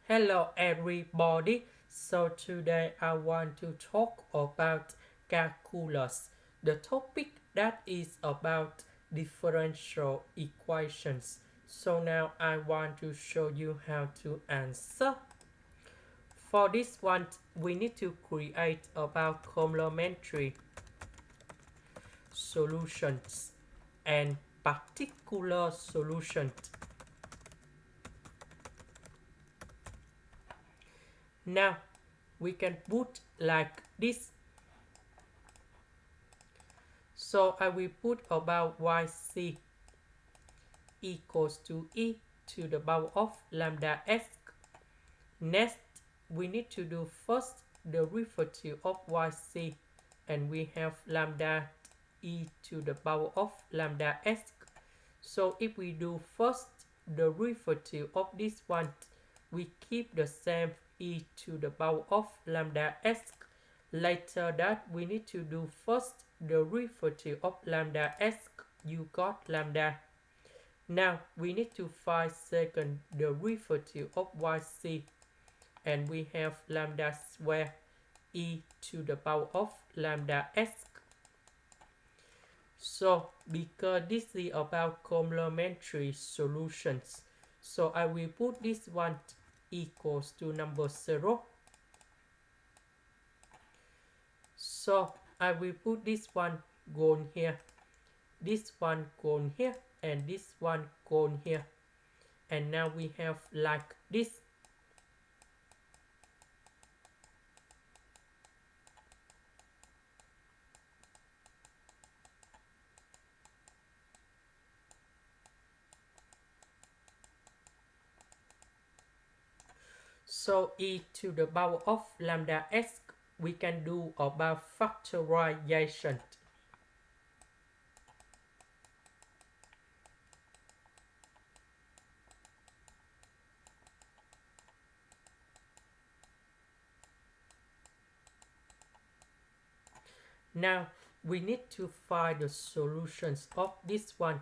Hello everybody. So today I want to talk about calculus. The topic that is about differential equations. So now I want to show you how to answer. For this one, we need to create about complementary solutions and particular solutions. Now we can put like this. So I will put about yc equals to e to the power of lambda s. Next, we need to do first the derivative of yc, and we have lambda e to the power of lambda s. So if we do first the derivative of this one, we keep the same e to the power of lambda s. Later that we need to do first the derivative of lambda s, you got lambda. Now we need to find second the derivative of yc, and we have lambda square e to the power of lambda s. So because this is about complementary solutions, so I will put this one equals to number 0. So I will put this one gone here, this one gone here, and this one gone here. And now we have like this. So e to the power of lambda s, we can do about factorization. Now we need to find the solutions of this one.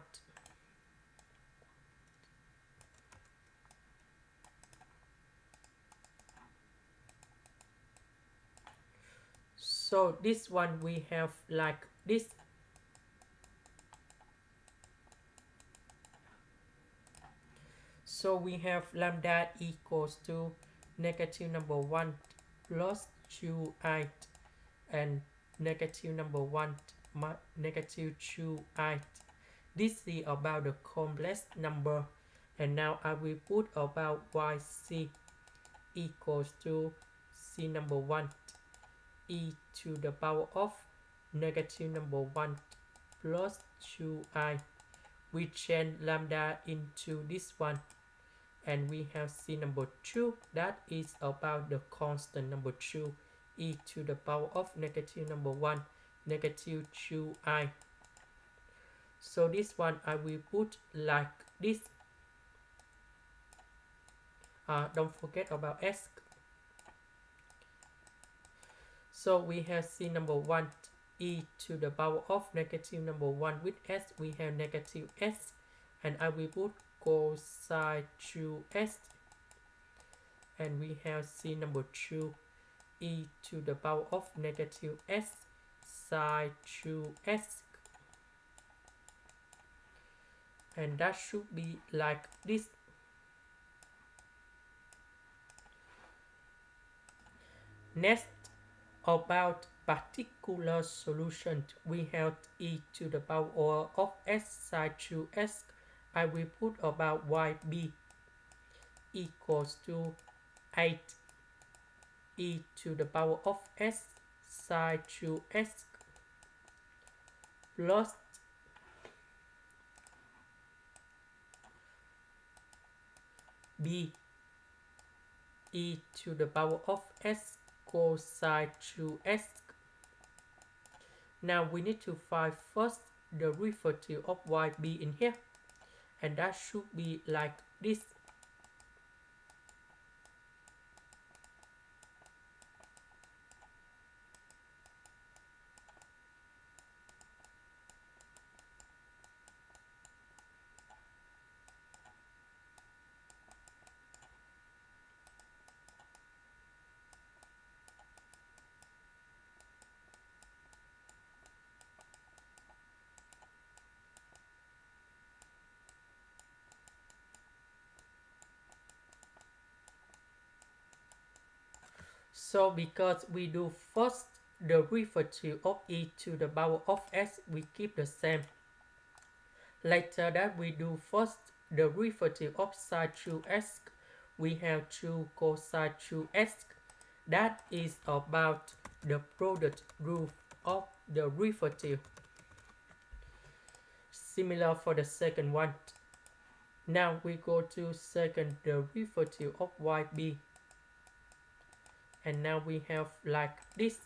So this one we have like this. So we have lambda equals to negative number 1 plus 2i, and negative number 1 negative 2i. This is about the complex number. And now I will put about yc equals to c number 1 e to the power of negative number 1 plus 2i. We change lambda into this one, and we have c number 2, that is about the constant number 2 e to the power of negative number 1 negative 2i. So this one I will put like this. Don't forget about s. So we have c number 1 e to the power of negative number 1 with s, we have negative s, and I will put cosine 2s, and we have c number 2 e to the power of negative s sine 2s, and that should be like this. Next, about particular solution, we have e to the power of s sine 2s. I will put about yb equals to 8 e to the power of s sine 2s plus b e to the power of s cosine 2s. Now we need to find first the derivative of yb in here, and that should be like this. So because we do first the derivative of e to the power of s, we keep the same. Later that we do first the derivative of sine 2x, we have 2 cosine 2x. That is about the product rule of the derivative. Similar for the second one. Now we go to second derivative of yb. And now we have like this.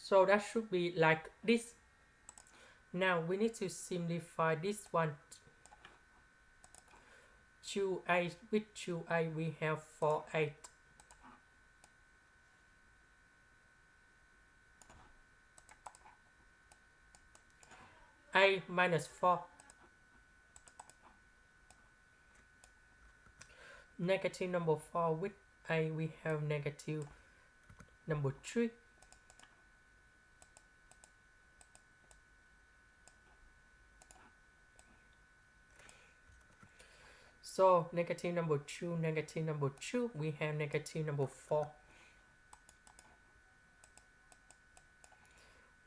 So that should be like this. Now we need to simplify this one. 2a with 2a we have 4a. A minus 4. Negative number 4 with a we have negative number 3. So negative number 2, we have negative number 4.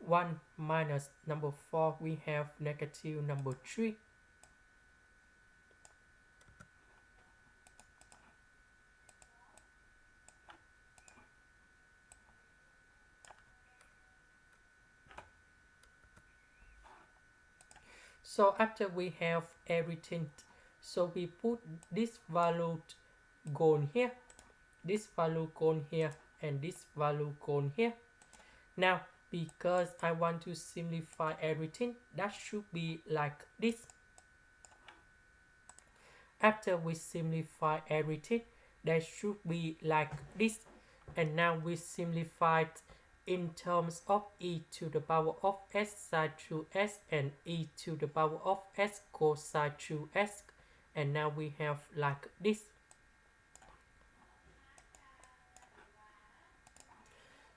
1 minus number 4, we have negative number 3. So after we have everything, so we put this value gone here, this value gone here, and this value gone here. Now, because I want to simplify everything, that should be like this. After we simplify everything, that should be like this. And now we simplified in terms of e to the power of s sine 2s and e to the power of s cosine 2s. And now we have like this.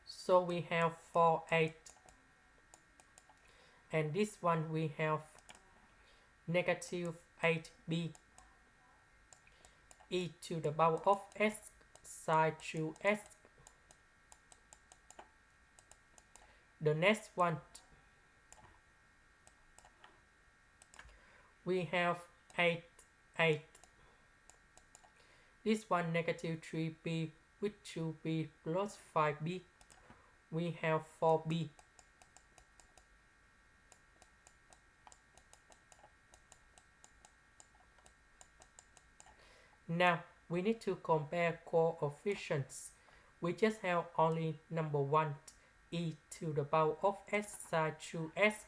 So we have 4/8. And this one we have negative 8b e to the power of s sine 2s. The next one we have 8/8. This one negative 3b with 2b plus 5b. We have 4b. Now we need to compare coefficients. We just have only number 1, e to the power of s sine 2s.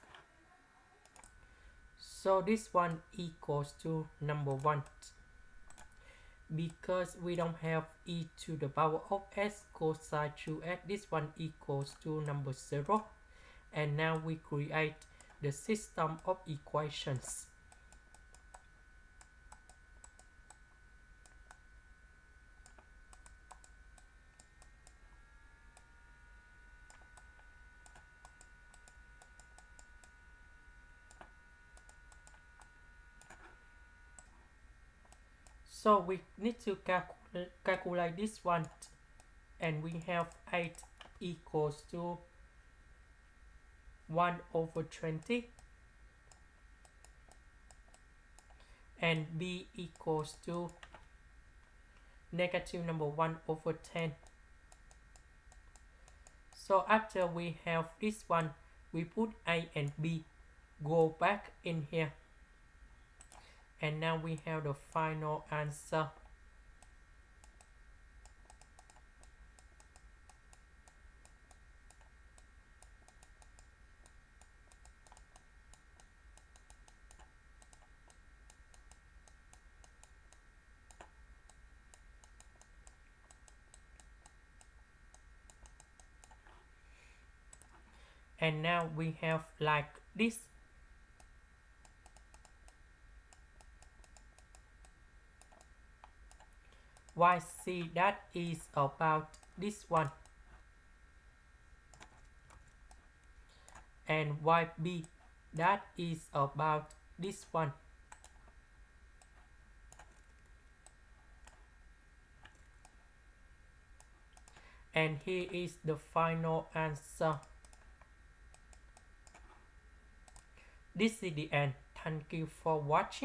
So this one equals to number 1. Because we don't have e to the power of s cosine 2s, this one equals to number 0. And now we create the system of equations. So we need to calculate this one, and we have 8 equals to 1 over 20, and b equals to negative number 1 over 10. So after we have this one, we put a and b, go back in here, and now we have the final answer. And now we have like this. YC that is about this one, and YB that is about this one. And here is the final answer. This is the end. Thank you for watching.